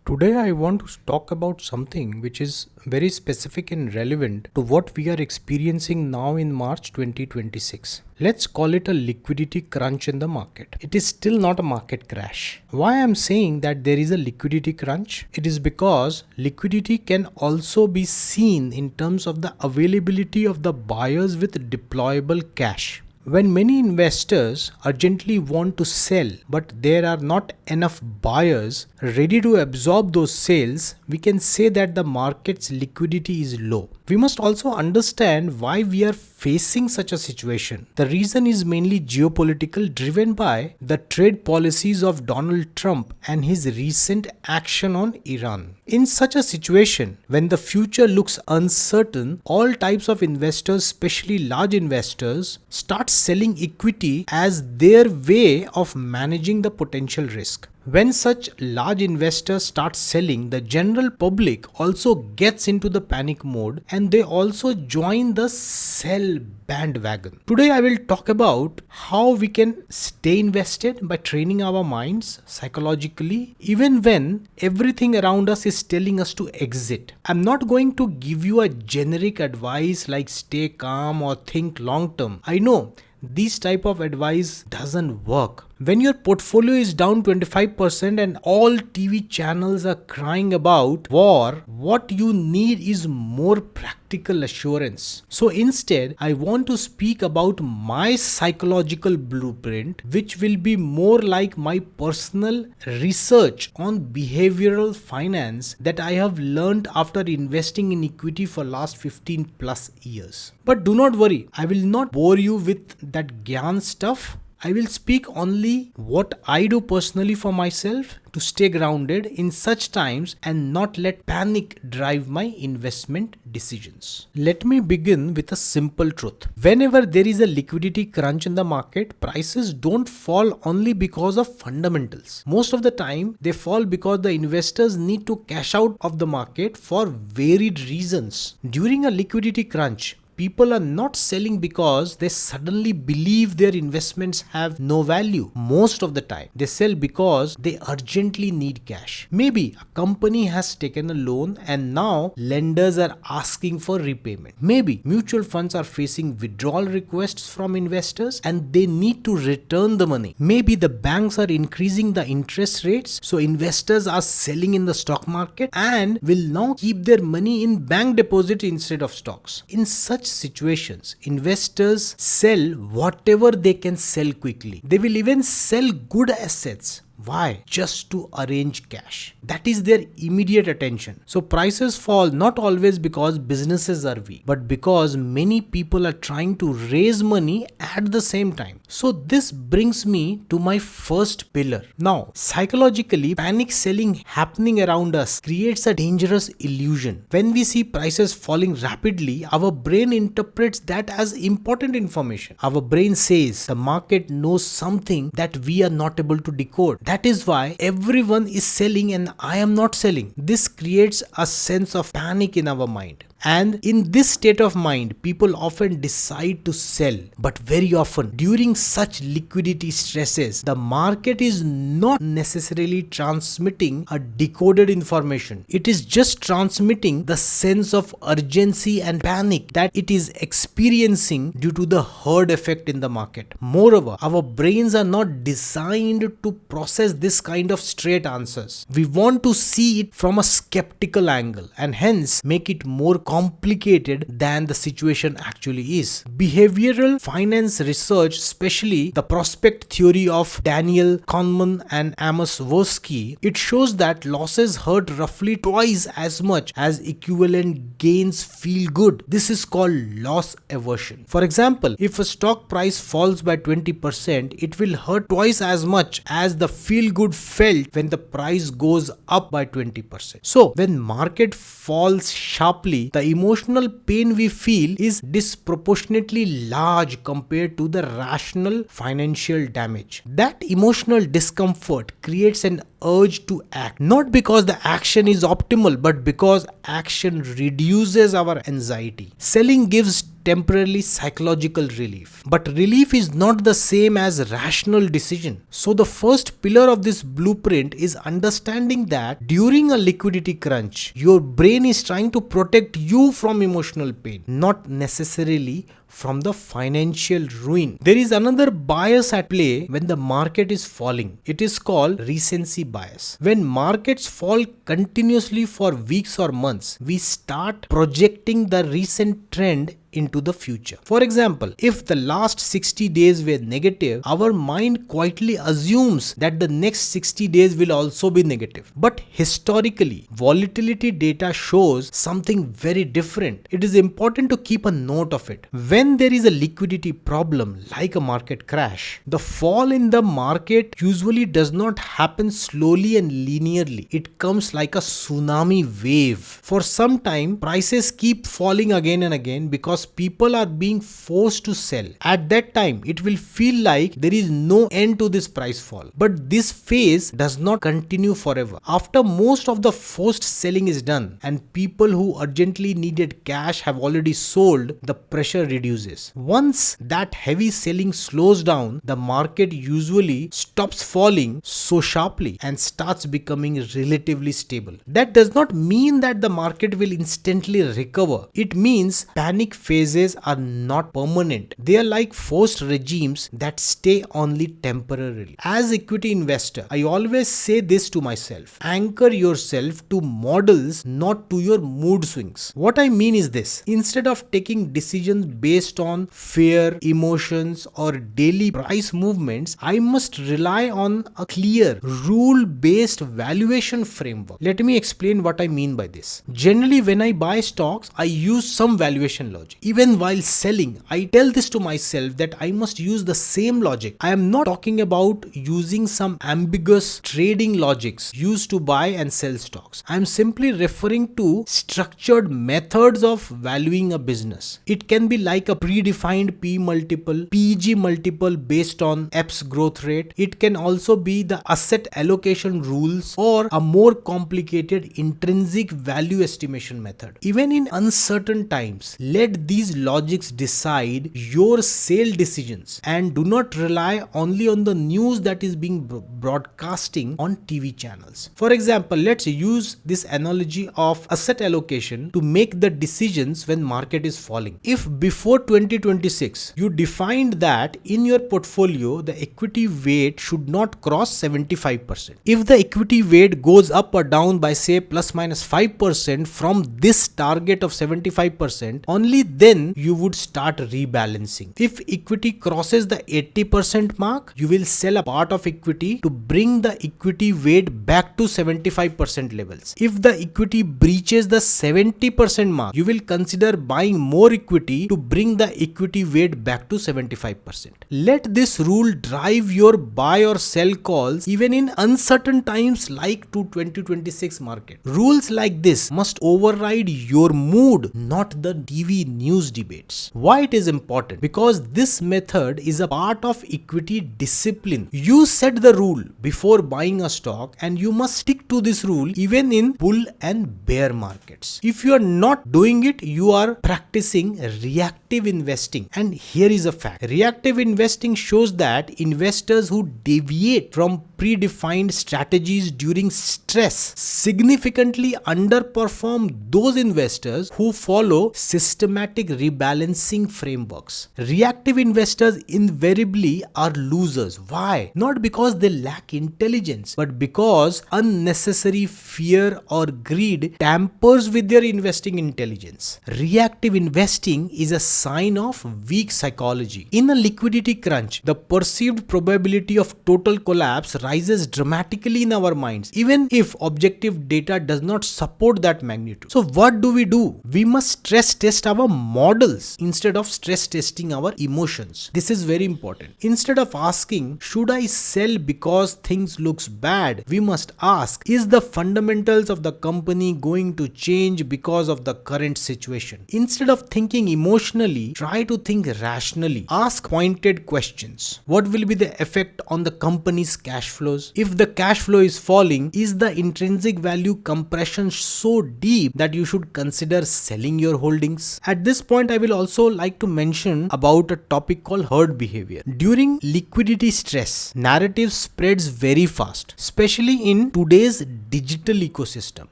Today I want to talk about something which is very specific and relevant to what we are experiencing now in March 2026. Let's call it a liquidity crunch in the market. It is still not a market crash. Why I am saying that there is a liquidity crunch? It is because liquidity can also be seen in terms of the availability of the buyers with deployable cash. When many investors urgently want to sell, but there are not enough buyers ready to absorb those sales, we can say that the market's liquidity is low. We must also understand why we are facing such a situation. The reason is mainly geopolitical, driven by the trade policies of Donald Trump and his recent action on Iran. In such a situation, when the future looks uncertain, all types of investors, especially large investors, start selling equity as their way of managing the potential risk. When such large investors start selling, the general public also gets into the panic mode and they also join the sell bandwagon. Today I will talk about how we can stay invested by training our minds psychologically even when everything around us is telling us to exit. I'm not going to give you a generic advice like stay calm or think long term. I know this type of advice doesn't work. When your portfolio is down 25% and all TV channels are crying about war, what you need is more practical assurance. So instead, I want to speak about my psychological blueprint, which will be more like my personal research on behavioral finance that I have learned after investing in equity for last 15 plus years. But do not worry, I will not bore you with that gyan stuff. I will speak only what I do personally for myself to stay grounded in such times and not let panic drive my investment decisions. Let me begin with a simple truth. Whenever there is a liquidity crunch in the market, prices don't fall only because of fundamentals. Most of the time, they fall because the investors need to cash out of the market for varied reasons. During a liquidity crunch, people are not selling because they suddenly believe their investments have no value. Most of the time, they sell because they urgently need cash. Maybe a company has taken a loan and now lenders are asking for repayment. Maybe mutual funds are facing withdrawal requests from investors and they need to return the money. Maybe the banks are increasing the interest rates, so investors are selling in the stock market and will now keep their money in bank deposit instead of stocks. In such situations, investors sell whatever they can sell quickly. They will even sell good assets. Why? Just to arrange cash. That is their immediate attention. So prices fall not always because businesses are weak, but because many people are trying to raise money at the same time. So this brings me to my first pillar. Now, psychologically, panic selling happening around us creates a dangerous illusion. When we see prices falling rapidly, our brain interprets that as important information. Our brain says the market knows something that we are not able to decode. That is why everyone is selling and I am not selling. This creates a sense of panic in our mind. And in this state of mind, people often decide to sell. But very often, during such liquidity stresses, the market is not necessarily transmitting a decoded information. It is just transmitting the sense of urgency and panic that it is experiencing due to the herd effect in the market. Moreover, our brains are not designed to process this kind of straight answers. We want to see it from a skeptical angle and hence make it more complicated than the situation actually is. Behavioral finance research, especially the prospect theory of Daniel Kahneman and Amos Tversky, it shows that losses hurt roughly twice as much as equivalent gains feel good. This is called loss aversion. For example, if a stock price falls by 20%, it will hurt twice as much as the feel good felt when the price goes up by 20%. So when market falls sharply, the emotional pain we feel is disproportionately large compared to the rational financial damage. That emotional discomfort creates an urge to act, not because the action is optimal, but because action reduces our anxiety. Selling gives temporarily psychological relief. But relief is not the same as rational decision. So the first pillar of this blueprint is understanding that during a liquidity crunch, your brain is trying to protect you from emotional pain, not necessarily from the financial ruin. There is another bias at play when the market is falling. It is called recency bias. When markets fall continuously for weeks or months, we start projecting the recent trend into the future. For example, if the last 60 days were negative, our mind quietly assumes that the next 60 days will also be negative. But historically, volatility data shows something very different. It is important to keep a note of it. When there is a liquidity problem like a market crash, the fall in the market usually does not happen slowly and linearly. It comes like a tsunami wave. For some time, prices keep falling again and again because people are being forced to sell. At that time, it will feel like there is no end to this price fall. But this phase does not continue forever. After most of the forced selling is done and people who urgently needed cash have already sold, the pressure reduces. Once that heavy selling slows down, the market usually stops falling so sharply and starts becoming relatively stable. That does not mean that the market will instantly recover. It means panic phases are not permanent. They are like forced regimes that stay only temporarily. As equity investor, I always say this to myself: anchor yourself to models, not to your mood swings. What I mean is this: instead of taking decisions based on fear, emotions, or daily price movements, I must rely on a clear, rule-based valuation framework. Let me explain what I mean by this. Generally, when I buy stocks, I use some valuation logic. Even while selling, I tell this to myself that I must use the same logic. I am not talking about using some ambiguous trading logics used to buy and sell stocks. I am simply referring to structured methods of valuing a business. It can be like a predefined P multiple, PG multiple based on EPS growth rate. It can also be the asset allocation rules or a more complicated intrinsic value estimation method. Even in uncertain times, let these logics decide your sale decisions and do not rely only on the news that is being broadcasting on TV channels. For example, let's use this analogy of asset allocation to make the decisions when market is falling. If before 2026 you defined that in your portfolio the equity weight should not cross 75%. If the equity weight goes up or down by say plus minus 5% from this target of 75%, only then you would start rebalancing. If equity crosses the 80% mark, you will sell a part of equity to bring the equity weight back to 75% levels. If the equity breaches the 70% mark, you will consider buying more equity to bring the equity weight back to 75%. Let this rule drive your buy or sell calls even in uncertain times like to 2026 market. Rules like this must override your mood, not the TV news debates. Why it is important? Because this method is a part of equity discipline. You set the rule before buying a stock and you must stick to this rule even in bull and bear markets. If you are not doing it, you are practicing reactive investing. And here is a fact. Reactive investing shows that investors who deviate from predefined strategies during stress significantly underperform those investors who follow systematic rebalancing frameworks. Reactive investors invariably are losers. Why? Not because they lack intelligence, but because unnecessary fear or greed tampers with their investing intelligence. Reactive investing is a sign of weak psychology. In a liquidity crunch, the perceived probability of total collapse rises dramatically in our minds, even if objective data does not support that magnitude. So what do? We must stress test our models instead of stress testing our emotions. This is very important. Instead of asking, should I sell because things looks bad, we must ask, is the fundamentals of the company going to change because of the current situation? Instead of thinking emotionally, try to think rationally. Ask pointed questions. What will be the effect on the company's cash flows? If the cash flow is falling, is the intrinsic value compression so deep that you should consider selling your holdings? At this point, I will also like to mention about a topic called herd behavior. During liquidity stress, narrative spreads very fast, especially in today's digital ecosystem.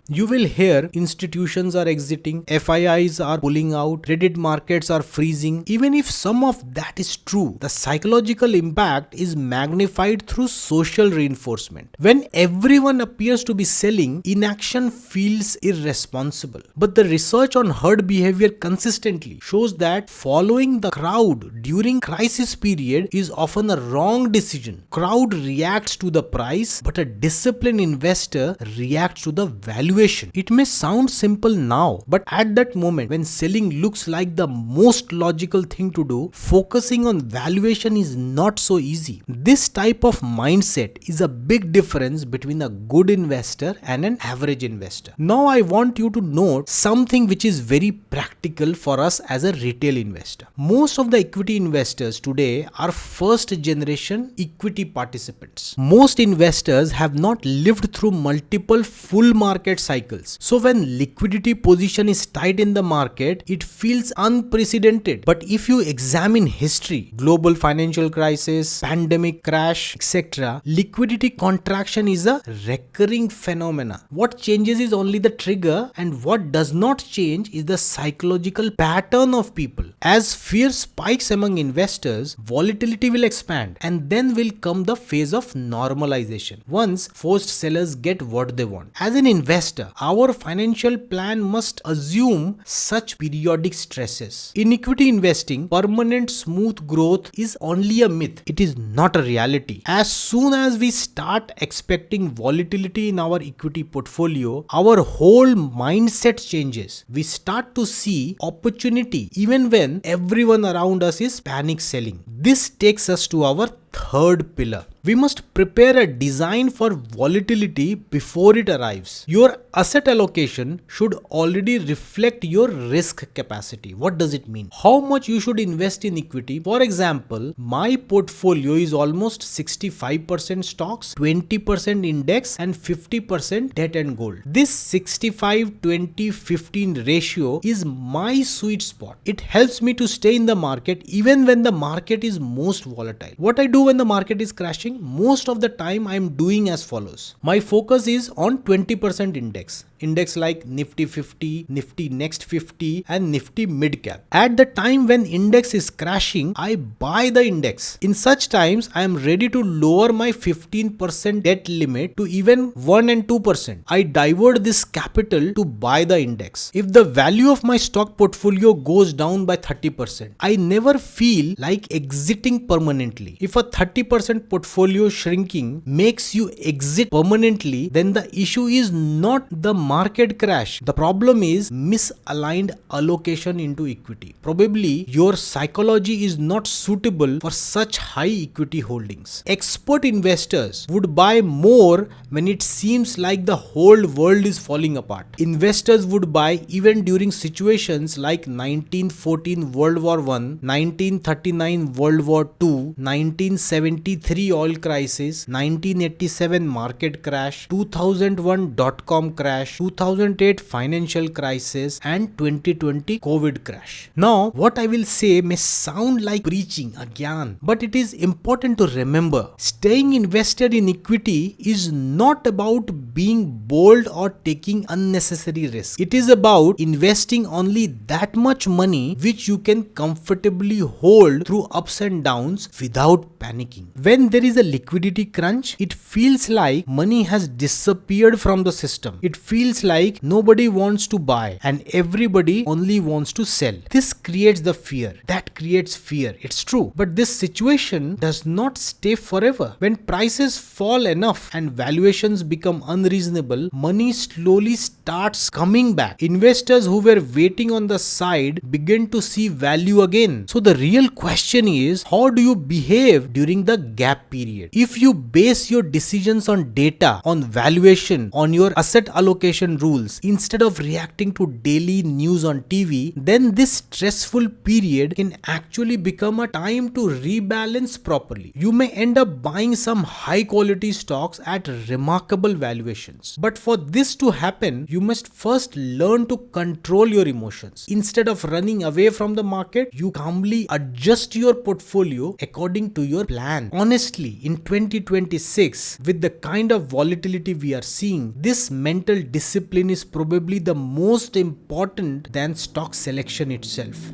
You will hear institutions are exiting, FIIs are pulling out, credit markets are freezing. Even if some of that is true, the psychological impact is magnified through social reinforcement. When everyone appears to be selling, inaction feels irresponsible. But the research on herd behavior consistently shows that following the crowd during crisis period is often a wrong decision. Crowd reacts to the price, but a disciplined investor reacts to the valuation. It may sound simple now, but at that moment when selling looks like the most logical thing to do, focusing on valuation is not so easy. This type of mindset is a big difference between a good investor and an average investor. Now I want you to note something which is very practical for us as a retail investor. Most of the equity investors today are first generation equity participants. Most investors have not lived through multiple full market cycles. So when liquidity position is tight in the market, it feels unprecedented. But if you examine history, global financial crisis, pandemic crash, etc., liquidity contraction is a recurring phenomena. What changes is only the trigger, and what does not change is the psychological pattern of people. As fear spikes among investors, volatility will expand, and then will come the phase of normalization once forced sellers get what they want. As an investor, our financial plan must assume such periodic stresses. In equity investing, permanent smooth growth is only a myth. It is not a reality. As soon as we start expecting volatility in our equity portfolio, our whole mindset changes. We start to see opportunity even when everyone around us is panic selling. This takes us to our third pillar. We must prepare a design for volatility before it arrives. Your asset allocation should already reflect your risk capacity. What does it mean? How much you should invest in equity? For example, my portfolio is almost 65% stocks, 20% index, and 50% debt and gold. This 65-20-15 ratio is my sweet spot. It helps me to stay in the market even when the market is most volatile. What I do when the market is crashing? Most of the time I am doing as follows. My focus is on 20% index. Index like Nifty 50, Nifty Next 50, and Nifty Mid Cap. At the time when index is crashing, I buy the index. In such times, I am ready to lower my 15% debt limit to even 1 and 2%. I divert this capital to buy the index. If the value of my stock portfolio goes down by 30%, I never feel like exiting permanently. If a 30% portfolio shrinking makes you exit permanently, then the issue is not the market crash. The problem is misaligned allocation into equity. Probably your psychology is not suitable for such high equity holdings. Expert investors would buy more when it seems like the whole world is falling apart. Investors would buy even during situations like 1914 World War I, 1939 World War II, 1973 oil crisis, 1987 market crash, 2001 dot-com crash, 2008 financial crisis, and 2020 COVID crash. Now, what I will say may sound like preaching again, but it is important to remember, staying invested in equity is not about being bold or taking unnecessary risk. It is about investing only that much money which you can comfortably hold through ups and downs without panicking. When there is a liquidity crunch, it feels like money has disappeared from the system. It feels like nobody wants to buy and everybody only wants to sell. This creates the fear. That creates fear. It's true. But this situation does not stay forever. When prices fall enough and valuations become unreasonable, money slowly starts coming back. Investors who were waiting on the side begin to see value again. So the real question is, how do you behave during the gap period. If you base your decisions on data, on valuation, on your asset allocation rules, instead of reacting to daily news on TV, then this stressful period can actually become a time to rebalance properly. You may end up buying some high quality stocks at remarkable valuations. But for this to happen, you must first learn to control your emotions. Instead of running away from the market, you calmly adjust your portfolio according to your plan. Honestly, in 2026, with the kind of volatility we are seeing, this mental discipline is probably the most important than stock selection itself.